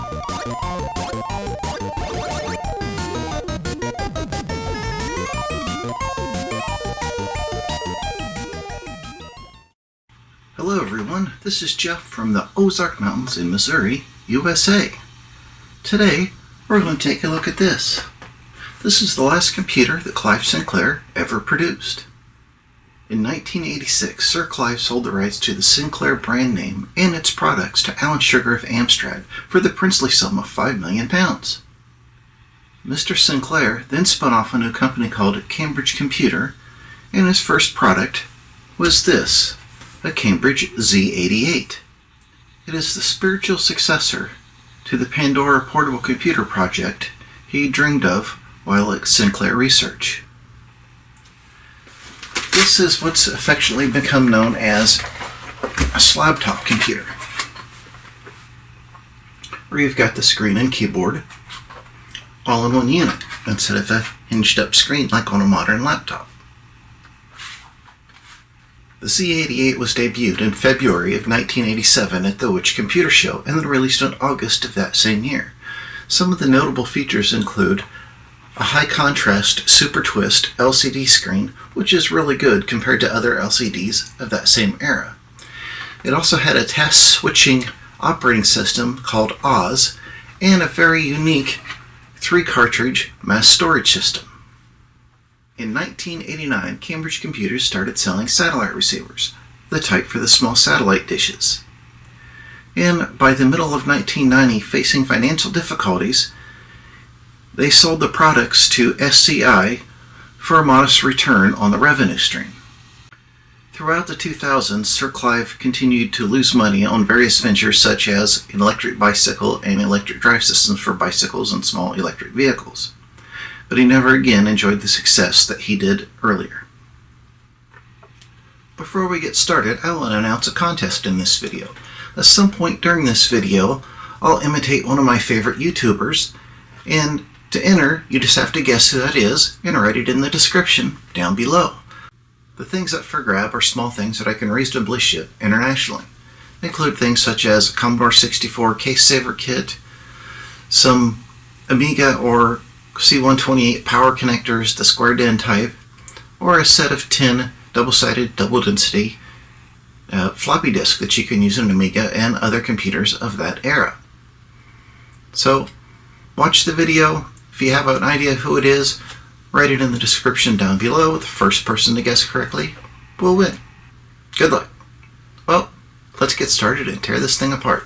Hello everyone, this is Jeff from the Ozark Mountains in Missouri, USA. Today, we're going to take a look at this. This is the last computer that Clive Sinclair ever produced. In 1986, Sir Clive sold the rights to the Sinclair brand name and its products to Alan Sugar of Amstrad for the princely sum of £5 million. Mr. Sinclair then spun off a new company called Cambridge Computer, and his first product was this, a Cambridge Z88. It is the spiritual successor to the Pandora portable computer project he dreamed of while at Sinclair Research. This is what's affectionately become known as a slab-top computer, where you've got the screen and keyboard all in one unit instead of a hinged-up screen like on a modern laptop. The Z88 was debuted in February of 1987 at the Which Computer Show and then released in August of that same year. Some of the notable features include a high-contrast Super Twist LCD screen, which is really good compared to other LCDs of that same era. It also had a task-switching operating system called Oz and a very unique 3-cartridge mass storage system. In 1989, Cambridge Computers started selling satellite receivers, the type for the small satellite dishes. And by the middle of 1990, facing financial difficulties, they sold the products to SCI for a modest return on the revenue stream. Throughout the 2000s, Sir Clive continued to lose money on various ventures such as an electric bicycle and electric drive systems for bicycles and small electric vehicles. But he never again enjoyed the success that he did earlier. Before we get started, I will announce a contest in this video. At some point during this video, I'll imitate one of my favorite YouTubers, and to enter, you just have to guess who that is and write it in the description down below. The things up for grab are small things that I can reasonably ship internationally. They include things such as a Commodore 64 case saver kit, some Amiga or C128 power connectors, the square DIN type, or a set of 10 double-sided, double-density floppy disk that you can use in an Amiga and other computers of that era. So, watch the video. If you have an idea who it is, write it in the description down below. The first person to guess correctly will win. Good luck. Well, let's get started and tear this thing apart.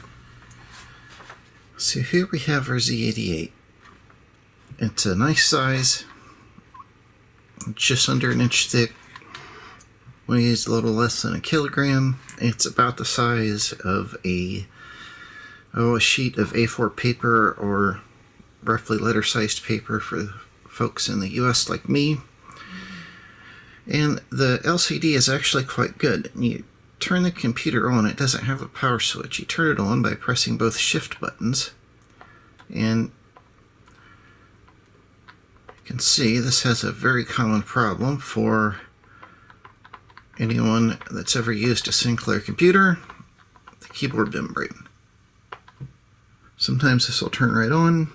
So here we have our Z88. It's a nice size, just under an inch thick, weighs a little less than a kilogram. It's about the size of a sheet of A4 paper, or roughly letter-sized paper for folks in the US like me. And the LCD is actually quite good. You turn the computer on, it doesn't have a power switch. You turn it on by pressing both shift buttons, and you can see this has a very common problem for anyone that's ever used a Sinclair computer, the keyboard membrane. Sometimes this will turn right on.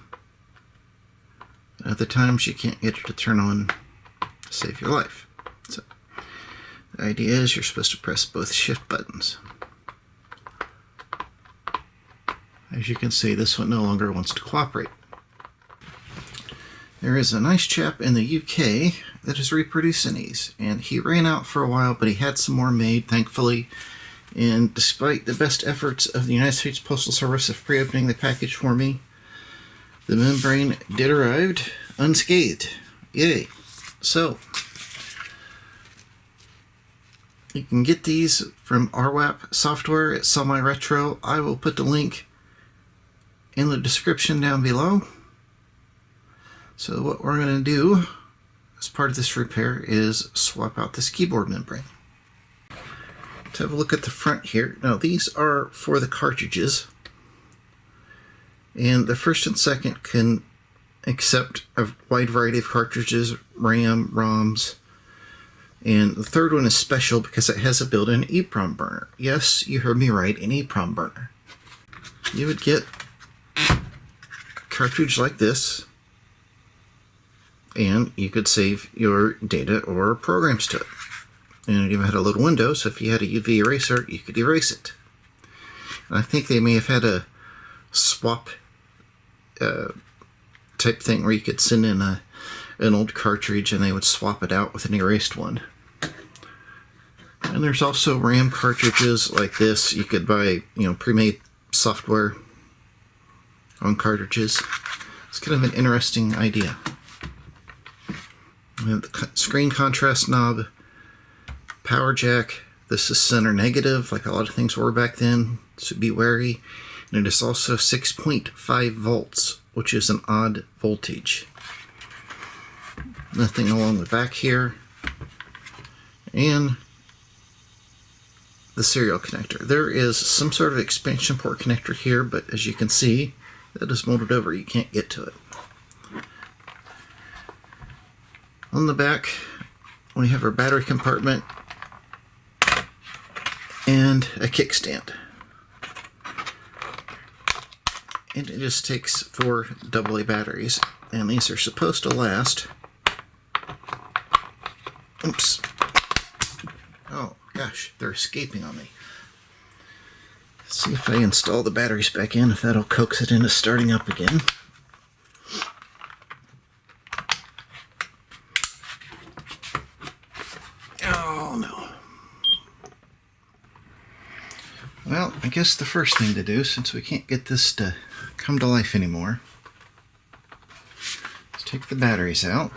Other times you can't get it to turn on to save your life. So the idea is you're supposed to press both shift buttons. As you can see, this one no longer wants to cooperate. There is a nice chap in the UK that is reproducing these, and he ran out for a while, but he had some more made, thankfully. And despite the best efforts of the United States Postal Service of pre-opening the package for me, the membrane did arrive unscathed. Yay! So, you can get these from RWAP software at Semi Retro. I will put the link in the description down below. So what we're going to do as part of this repair is swap out this keyboard membrane. Let's have a look at the front here. Now these are for the cartridges, and the first and second can accept a wide variety of cartridges, RAM, ROMs, and the third one is special because it has a built-in EEPROM burner. Yes, you heard me right, an EEPROM burner. You would get cartridge like this, and you could save your data or programs to it. And it even had a little window, so if you had a UV eraser, you could erase it. And I think they may have had a swap type thing where you could send in an old cartridge and they would swap it out with an erased one. And there's also RAM cartridges like this. You could buy, pre-made software on cartridges. It's kind of an interesting idea. We have the screen contrast knob, power jack. This is center negative, like a lot of things were back then, so be wary. And it is also 6.5 volts, which is an odd voltage. Nothing along the back here. And the serial connector. There is some sort of expansion port connector here, but as you can see, that is molded over. You can't get to it. On the back, we have our battery compartment and a kickstand. And it just takes 4 AA batteries, and these are supposed to last. Oops. Oh gosh, they're escaping on me. Let's see if I install the batteries back in, if that'll coax it into starting up again. Oh no. Well, I guess the first thing to do, since we can't get this to come to life anymore, is take the batteries out.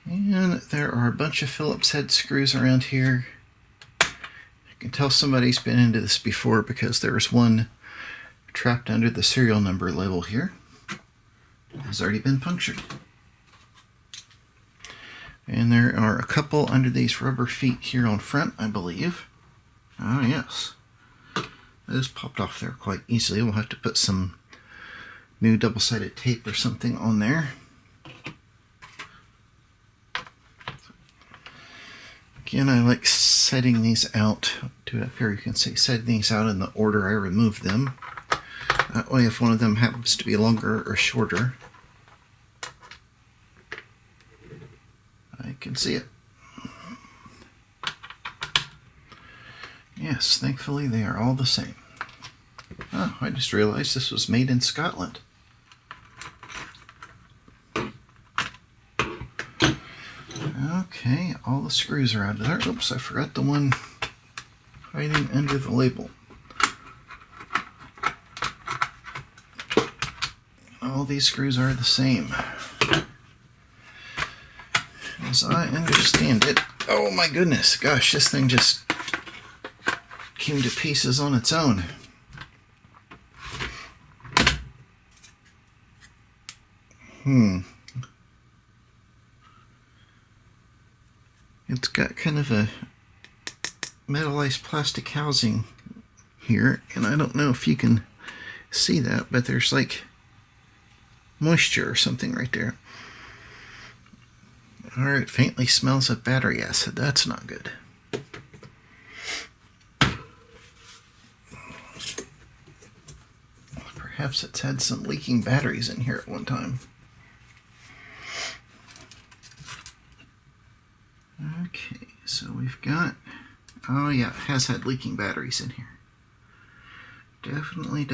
And there are a bunch of Phillips head screws around here. I can tell somebody's been into this before because there's one trapped under the serial number label here. It has already been punctured. And there are a couple under these rubber feet here on front, I believe. Oh yes. Those popped off there quite easily. We'll have to put some new double-sided tape or something on there. Again, I like setting these out. Do it up here, you can see setting these out in the order I removed them. That way, if one of them happens to be longer or shorter, I can see it. Yes, thankfully they are all the same. Oh, I just realized this was made in Scotland. Okay, all the screws are out of there. Oops, I forgot the one hiding under the label. All these screws are the same. As I understand it, oh my goodness, gosh, this thing just came to pieces on its own. It's got kind of a metallized plastic housing here, and I don't know if you can see that, but there's like moisture or something right there. Or it faintly smells of battery acid. That's not good. Perhaps it's had some leaking batteries in here at one time. Okay, so we've got, oh yeah, it has had leaking batteries in here. Definitely.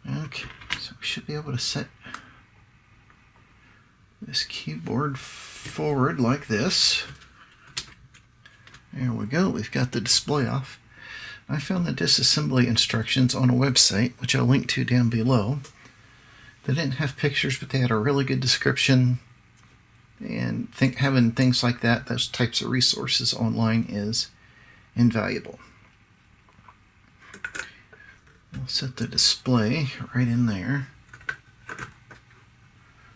Okay, so we should be able to set this keyboard forward like this. There we go, we've got the display off. I found the disassembly instructions on a website, which I'll link to down below. They didn't have pictures, but they had a really good description. And having things like that, those types of resources online, is invaluable. We'll set the display right in there.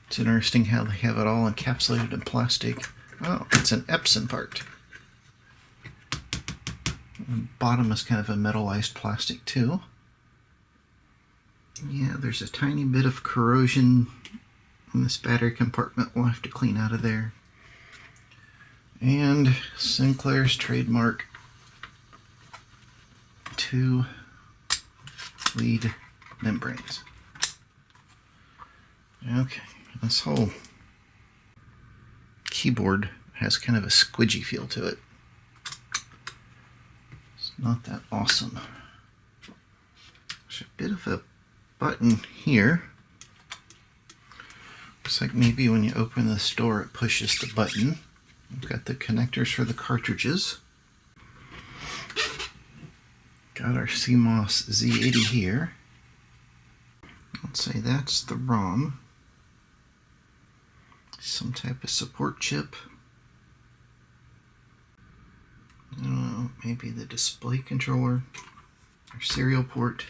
It's interesting how they have it all encapsulated in plastic. Oh, it's an Epson part. The bottom is kind of a metallized plastic too. Yeah, there's a tiny bit of corrosion And this battery compartment we'll have to clean out of there. And Sinclair's trademark 2 lead membranes. Okay, this whole keyboard has kind of a squidgy feel to it. It's not that awesome. There's a bit of a button here. Looks like maybe when you open this door it pushes the button. We've got the connectors for the cartridges. Got our CMOS Z80 here. Let's say that's the ROM. Some type of support chip. I don't know, maybe the display controller or serial port.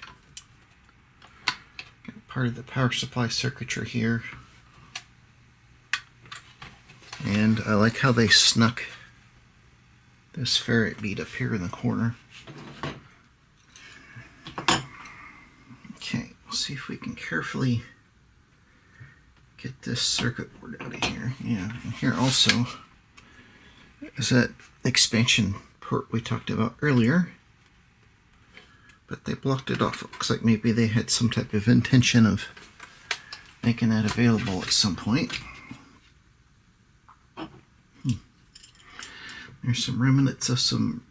Got part of the power supply circuitry here. And I like how they snuck this ferrite bead up here in the corner. Okay, we'll see if we can carefully get this circuit board out of here. Yeah, and here also is that expansion port we talked about earlier, but they blocked it off. It looks like maybe they had some type of intention of making that available at some point. There's some remnants of some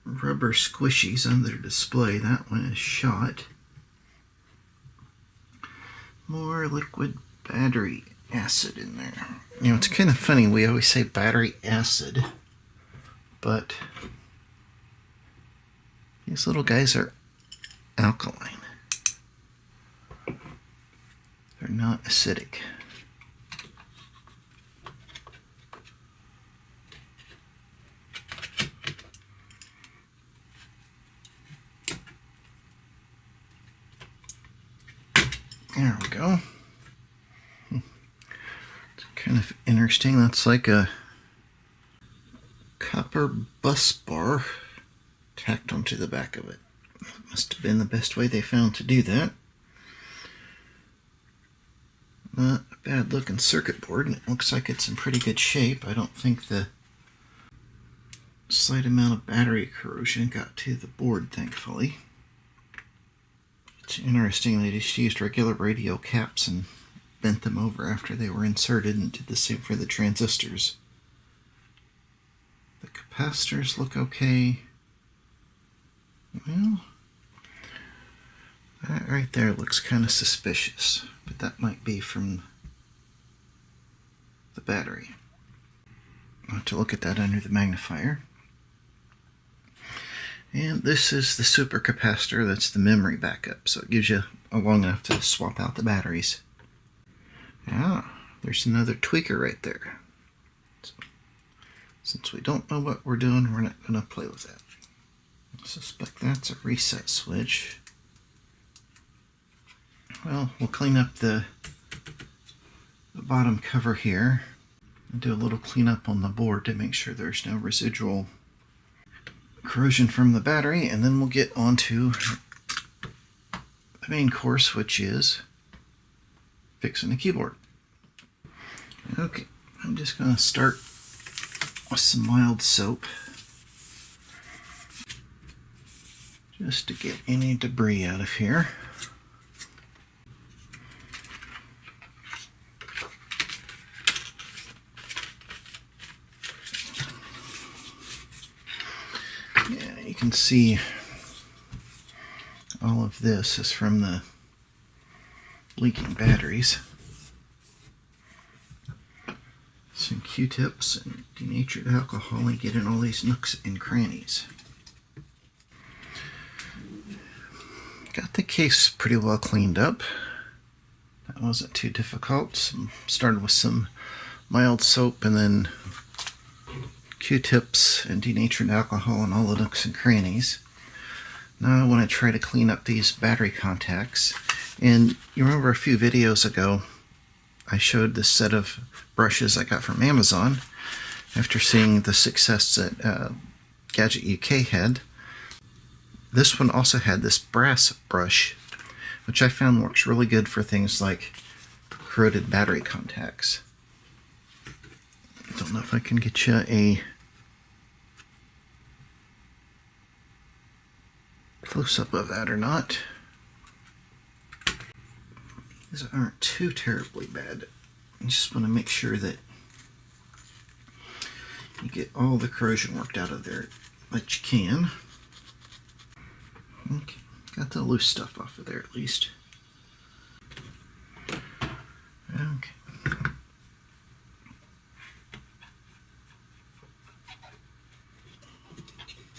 rubber squishies on their display. That one is shot. More liquid battery acid in there. You know, it's kind of funny. We always say battery acid, but these little guys are alkaline. They're not acidic. There we go. It's kind of interesting. That's like a copper bus bar tacked onto the back of it. Must have been the best way they found to do that. Not a bad looking circuit board. It looks like it's in pretty good shape. I don't think the slight amount of battery corrosion got to the board, thankfully. It's interesting, they just used regular radio caps and bent them over after they were inserted and did the same for the transistors. The capacitors look okay. Well, that right there looks kind of suspicious, but that might be from the battery. I'll have to look at that under the magnifier. And this is the supercapacitor, that's the memory backup, so it gives you long enough to swap out the batteries. Ah, there's another tweaker right there. So, since we don't know what we're doing, we're not going to play with that. I suspect that's a reset switch. Well, we'll clean up the bottom cover here and do a little cleanup on the board to make sure there's no residual corrosion from the battery, and then we'll get on to the main course, which is fixing the keyboard. Okay, I'm just going to start with some mild soap just to get any debris out of here. You can see all of this is from the leaking batteries. Some Q-tips and denatured alcohol and get in all these nooks and crannies. Got the case pretty well cleaned up. That wasn't too difficult. Started with some mild soap and then Q-tips and denatured alcohol and all the nooks and crannies. Now I want to try to clean up these battery contacts. And you remember a few videos ago I showed this set of brushes I got from Amazon after seeing the success that Gadget UK had. This one also had this brass brush, which I found works really good for things like corroded battery contacts. Don't know if I can get you a close-up of that or not. These aren't too terribly bad. I just want to make sure that you get all the corrosion worked out of there that you can. Okay, got the loose stuff off of there at least. Okay.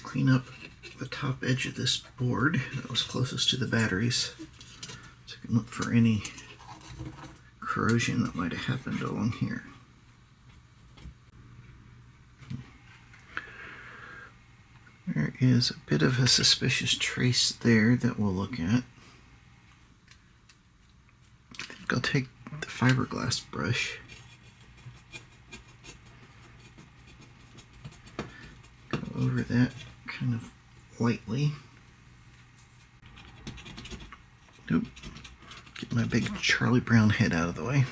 Clean up the top edge of this board that was closest to the batteries, so I can look for any corrosion that might have happened along here. There is a bit of a suspicious trace there that we'll look at. I think I'll take the fiberglass brush. Go over that kind of lightly. Nope. Get my big Charlie Brown head out of the way.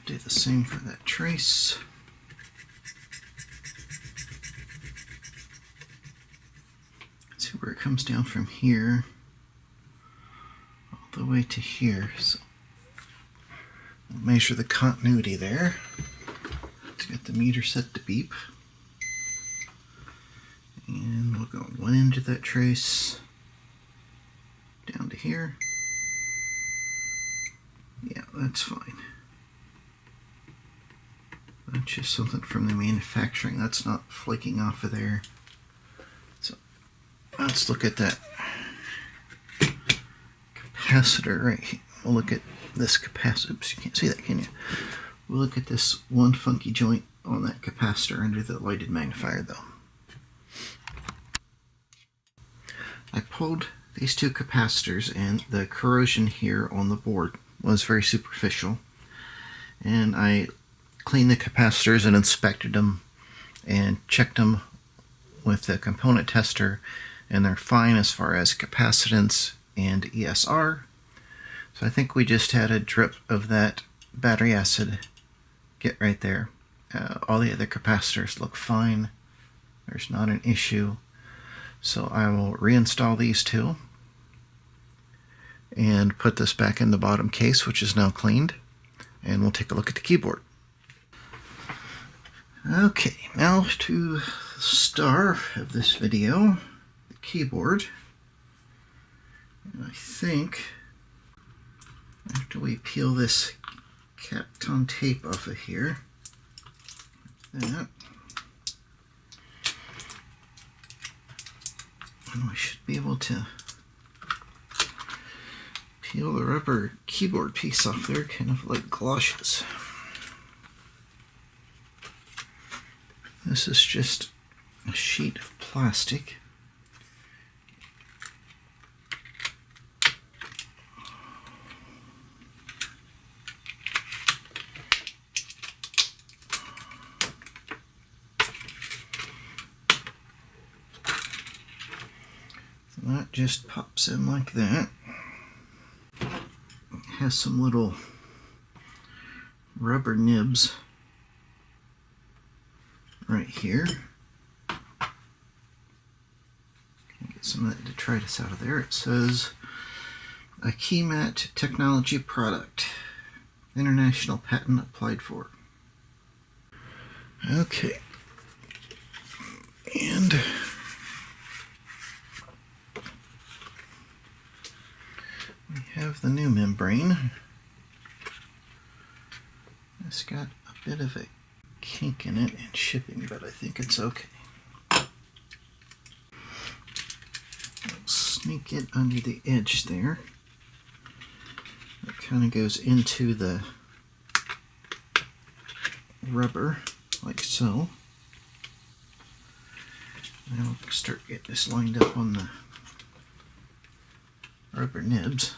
Do the same for that trace. See where it comes down from here all the way to here. So we'll measure the continuity there. It's got the meter set to beep. And we'll go one end of that trace down to here. Yeah, that's fine. That's just something from the manufacturing. That's not flaking off of there. So let's look at that capacitor right here. We'll look at this capacitor. Oops, you can't see that, can you? We'll look at this one funky joint on that capacitor under the lighted magnifier though. I pulled these two capacitors and the corrosion here on the board was very superficial, and I cleaned the capacitors and inspected them and checked them with the component tester, and they're fine as far as capacitance and ESR. So I think we just had a drip of that battery acid get right there. All the other capacitors look fine. There's not an issue. So I will reinstall these two and put this back in the bottom case, which is now cleaned, and we'll take a look at the keyboard. Okay, now to the star of this video, the keyboard. And I think after we peel this Kapton tape off of here, like that, and we should be able to peel the rubber keyboard piece off there, kind of like galoshes. This is just a sheet of plastic. So that just pops in like that. It has some little rubber nibs right here. Get some of that detritus out of there. It says a key mat technology product, international patent applied for. Okay, and we have the new membrane. It's got a bit of a kink in it in shipping, but I think it's okay. I'll sneak it under the edge there. It kind of goes into the rubber, like so. And I'll start getting this lined up on the rubber nibs.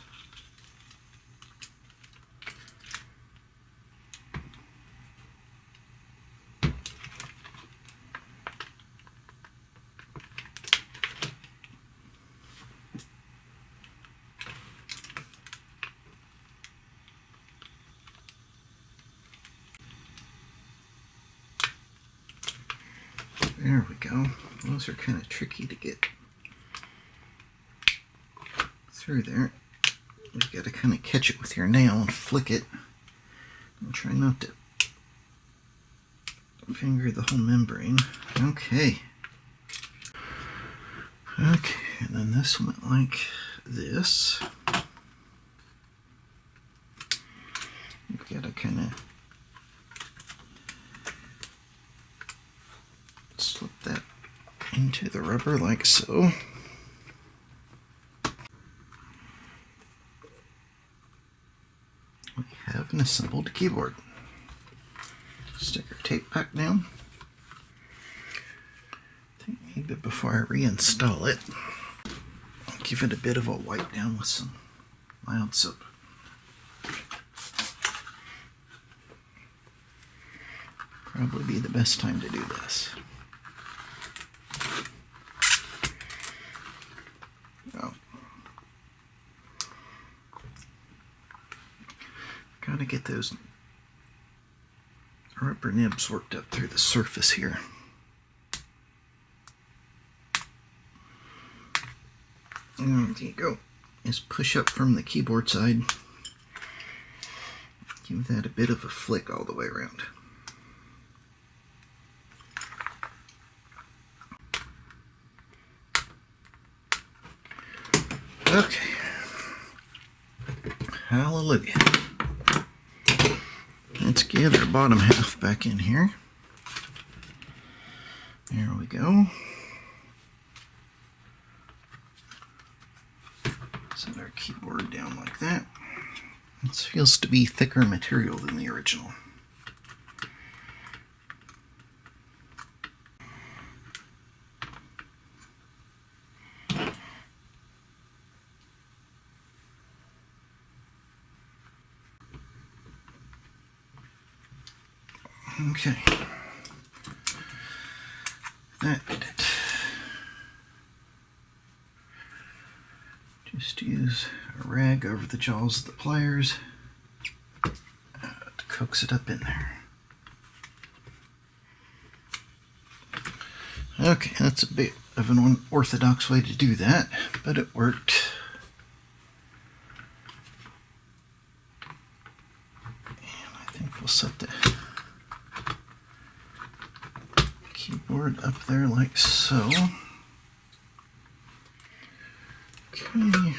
There we go. Those are kind of tricky to get through there. You got to kind of catch it with your nail and flick it. And try not to finger the whole membrane. Okay. Okay, and then this went like this. You've got to kind of slip that into the rubber like so. We have an assembled keyboard. Stick our tape back down. I think maybe before I reinstall it, I'll give it a bit of a wipe down with some mild soap. Probably be the best time to do this. Oh. Gotta get those rubber nibs worked up through the surface here. And there you go. Just push up from the keyboard side. Give that a bit of a flick all the way around. Okay. Hallelujah. Let's get our bottom half back in here. There we go. Set our keyboard down like that. This feels to be thicker material than the original. Okay, that did it. Just use a rag over the jaws of the pliers to coax it up in there. Okay, that's a bit of an unorthodox way to do that, but it worked. And I think we'll set the keyboard up there like so. Okay.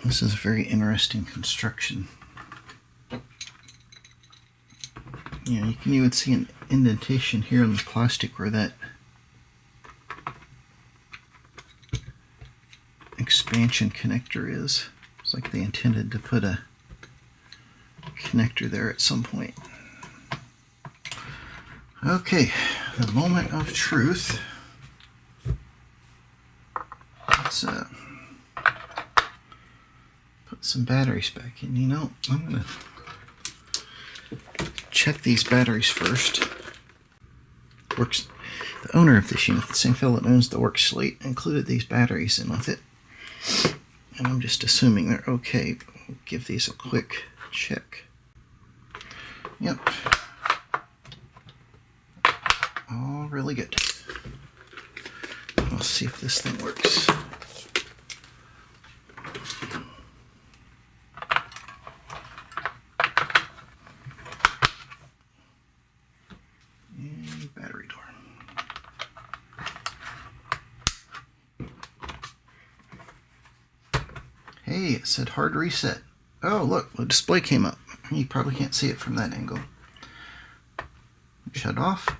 This is a very interesting construction. Yeah, you can even see an indentation here in the plastic where that expansion connector is. It's like they intended to put a connector there at some point. Okay, the moment of truth. Let's put some batteries back in. You know, I'm gonna check these batteries first. Works. The owner of this unit, the same fellow that owns the work slate, included these batteries in with it, and I'm just assuming they're okay. We'll give these a quick check. Yep. All really good. We'll see if this thing works. And battery door. it said hard reset. Oh, look, the display came up. You probably can't see it from that angle. Shut off,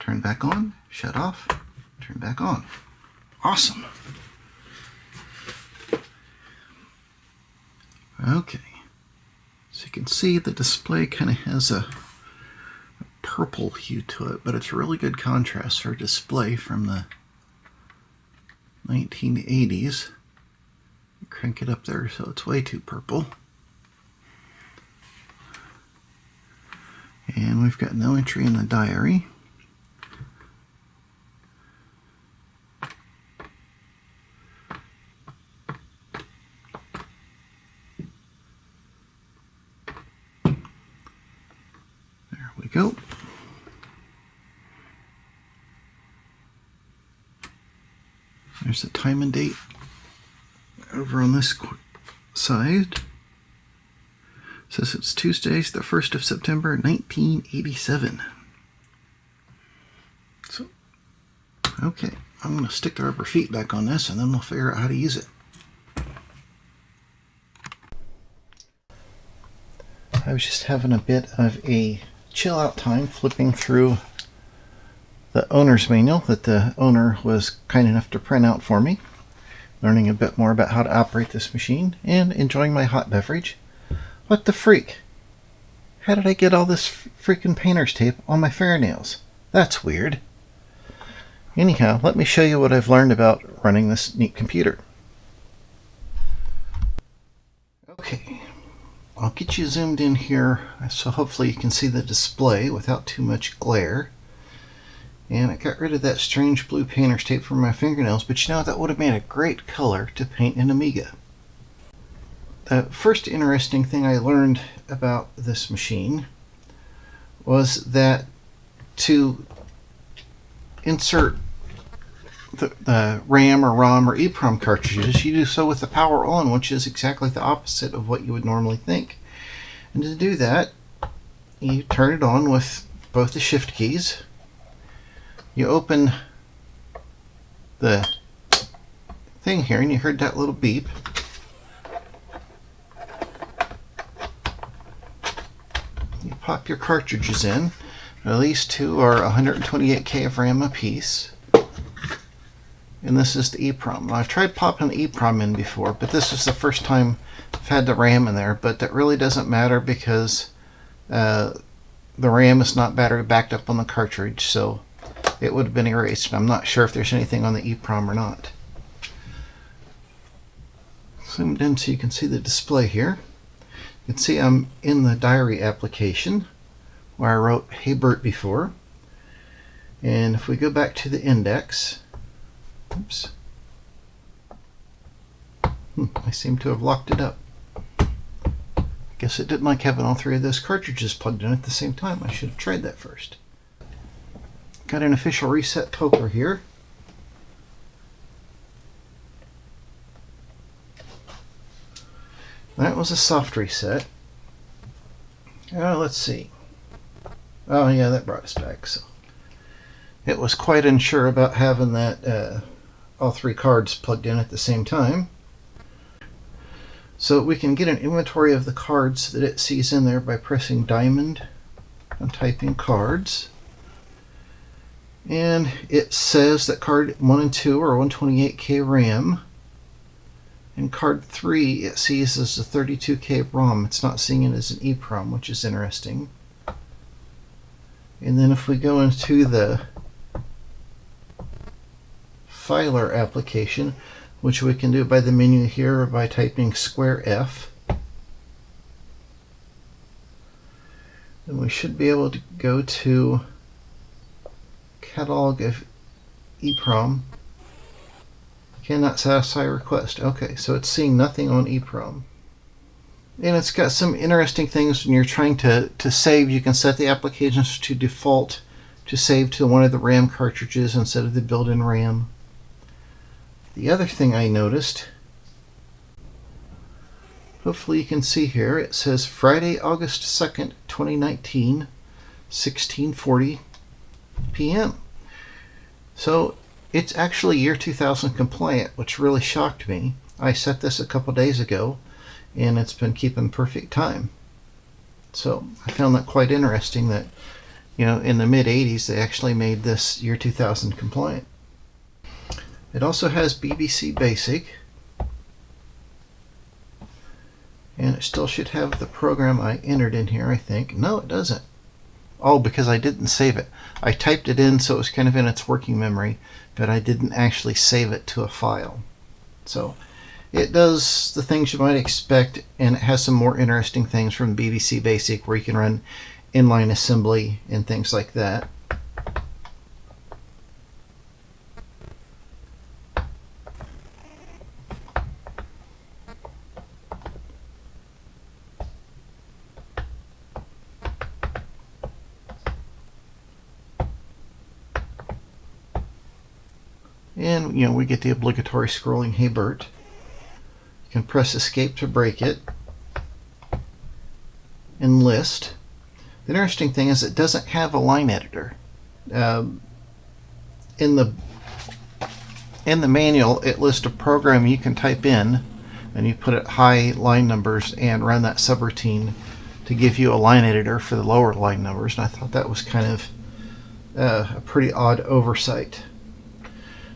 turn back on, shut off, turn back on. Awesome. Okay, so you can see the display kind of has a purple hue to it, but it's a really good contrast for a display from the 1980s. Crank it up there so it's way too purple. And we've got no entry in the diary. There we go. There's the time and date over on this side. It says it's Tuesday, the 1st of September, 1987. So, okay, I'm going to stick the rubber feet back on this and then we'll figure out how to use it. I was just having a bit of a chill out time flipping through the owner's manual that the owner was kind enough to print out for me, learning a bit more about how to operate this machine and enjoying my hot beverage. What the freak? How did I get all this freaking painter's tape on my fingernails? That's weird. Anyhow, let me show you what I've learned about running this neat computer. Okay, I'll get you zoomed in here so hopefully you can see the display without too much glare. And I got rid of that strange blue painter's tape from my fingernails, but you know, that would have made a great color to paint an Amiga. The first interesting thing I learned about this machine was that to insert the RAM or ROM or EEPROM cartridges, you do so with the power on, which is exactly the opposite of what you would normally think. And to do that, you turn it on with both the shift keys. You open the thing here and you heard that little beep. You pop your cartridges in. At least two are 128K of RAM apiece. And this is the EEPROM. Now, I've tried popping the EEPROM in before, but this is the first time I've had the RAM in there, but that really doesn't matter because the RAM is not battery backed up on the cartridge, so it would have been erased. I'm not sure if there's anything on the EEPROM or not. Zoomed in so you can see the display here. You can see I'm in the diary application where I wrote Hey Birt before. And if we go back to the index, oops, I seem to have locked it up. I guess it didn't like having all three of those cartridges plugged in at the same time. I should have tried that first. Got an official reset poker here. That was a soft reset. Let's see. Oh yeah, that brought us back. So it was quite unsure about having that all three cards plugged in at the same time. So we can get an inventory of the cards that it sees in there by pressing diamond and typing cards. And it says that card 1 and 2 are 128K RAM. And card 3 it sees as a 32K ROM. It's not seeing it as an EEPROM, which is interesting. And then if we go into the filer application, which we can do by the menu here or by typing square F, then we should be able to go to catalog of EEPROM. Cannot satisfy request. Okay, so it's seeing nothing on EEPROM. And it's got some interesting things when you're trying to save. You can set the applications to default to save to one of the RAM cartridges instead of the built-in RAM. The other thing I noticed, hopefully you can see here, it says Friday, August 2nd, 2019, 16:40 p.m. So it's actually year 2000 compliant, which really shocked me. I set this a couple days ago, and it's been keeping perfect time. So I found that quite interesting that, in the mid-80s they actually made this year 2000 compliant. It also has BBC Basic, and it still should have the program I entered in here, I think. No, it doesn't. Oh, because I didn't save it. I typed it in so it was kind of in its working memory, but I didn't actually save it to a file. So it does the things you might expect, and it has some more interesting things from BBC Basic where you can run inline assembly and things like that. And, we get the obligatory scrolling Hey Birt. You can press escape to break it. And list. The interesting thing is it doesn't have a line editor. In the manual, it lists a program you can type in, and you put it high line numbers and run that subroutine to give you a line editor for the lower line numbers. And I thought that was kind of a pretty odd oversight.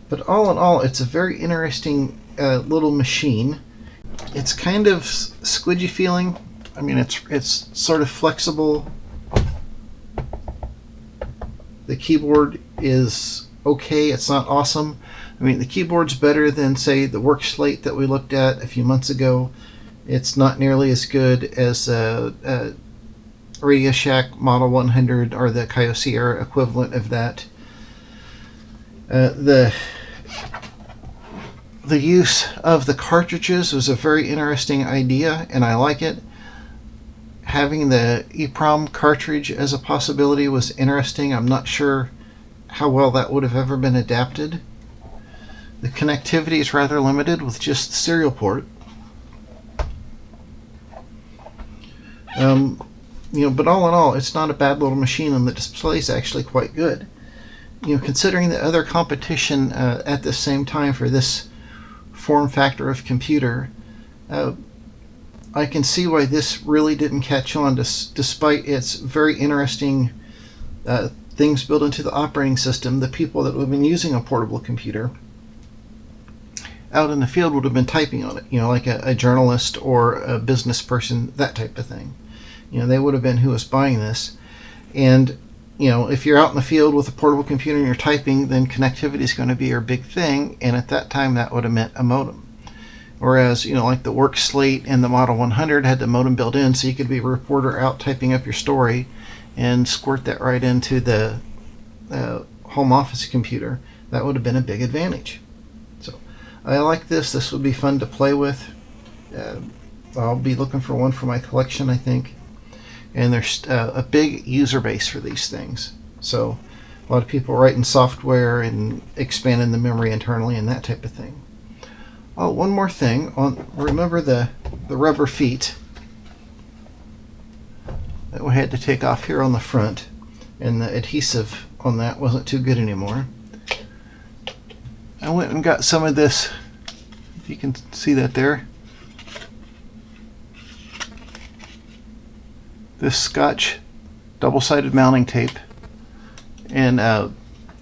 But all in all, it's a very interesting little machine. It's kind of squidgy feeling. I mean, it's sort of flexible. The keyboard is okay. It's not awesome. I mean, the keyboard's better than, say, the Work Slate that we looked at a few months ago. It's not nearly as good as Radio Shack Model 100 or the Kyocera equivalent of that. The use of the cartridges was a very interesting idea, and I like it. Having the EEPROM cartridge as a possibility was interesting. I'm not sure how well that would have ever been adapted. The connectivity is rather limited with just the serial port. But all in all, it's not a bad little machine, and the display is actually quite good. Considering the other competition at the same time for this form factor of computer, I can see why this really didn't catch on, despite its very interesting things built into the operating system. The people that would have been using a portable computer out in the field would have been typing on it, like a journalist or a business person, that type of thing. They would have been who was buying this. And if you're out in the field with a portable computer and you're typing, then connectivity is going to be your big thing, and at that time that would have meant a modem. Whereas, like the Work Slate and the Model 100 had the modem built in, so you could be a reporter out typing up your story and squirt that right into the home office computer. That would have been a big advantage. So I like this. This would be fun to play with. I'll be looking for one for my collection, I think. And there's a big user base for these things. So a lot of people writing software and expanding the memory internally and that type of thing. Oh, one more thing. Remember the rubber feet that we had to take off here on the front, and the adhesive on that wasn't too good anymore. I went and got some of this, if you can see that there, this Scotch double-sided mounting tape, and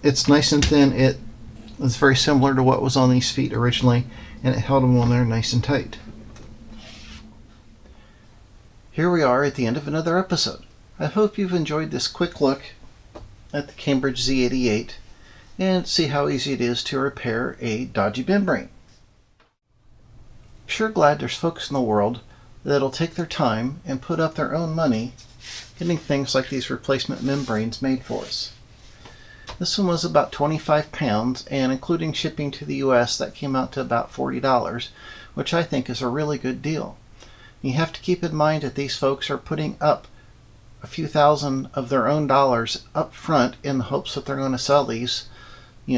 it's nice and thin. It is very similar to what was on these feet originally, and it held them on there nice and tight. Here we are at the end of another episode. I hope you've enjoyed this quick look at the Cambridge Z88 and see how easy it is to repair a dodgy membrane. I'm sure glad there's folks in the world that'll take their time and put up their own money getting things like these replacement membranes made for us. This one was about 25 pounds, and including shipping to the US, that came out to about $40, which I think is a really good deal. You have to keep in mind that these folks are putting up a few thousand of their own dollars up front in the hopes that they're going to sell these,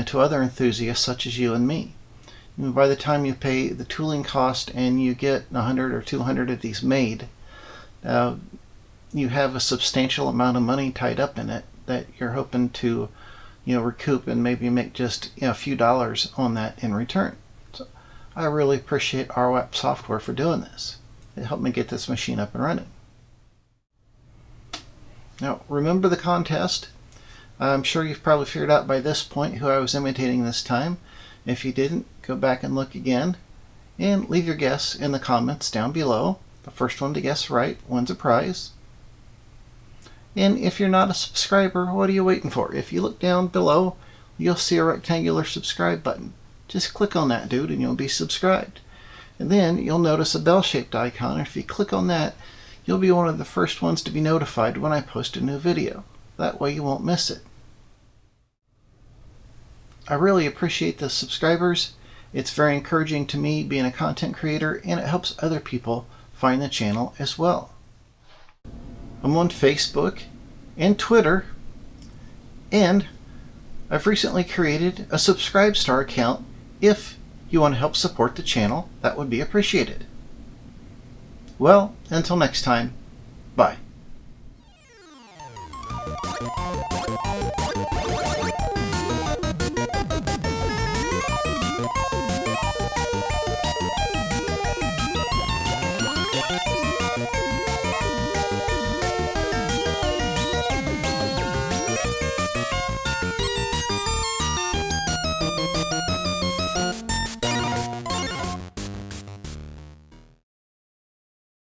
to other enthusiasts such as you and me. By the time you pay the tooling cost and you get 100 or 200 of these made, you have a substantial amount of money tied up in it that you're hoping to recoup and maybe make just a few dollars on that in return. So I really appreciate RWAP Software for doing this. It helped me get this machine up and running. Now, remember the contest. I'm sure you've probably figured out by this point who I was imitating this time. If you didn't, go back and look again and leave your guess in the comments down below. The first one to guess right wins a prize. And if you're not a subscriber, what are you waiting for? If you look down below, you'll see a rectangular subscribe button. Just click on that, dude, and you'll be subscribed. And then you'll notice a bell-shaped icon, and if you click on that, you'll be one of the first ones to be notified when I post a new video. That way you won't miss it. I really appreciate the subscribers. It's very encouraging to me being a content creator, and it helps other people find the channel as well. I'm on Facebook and Twitter, and I've recently created a Subscribestar account. If you want to help support the channel, that would be appreciated. Well, until next time, bye.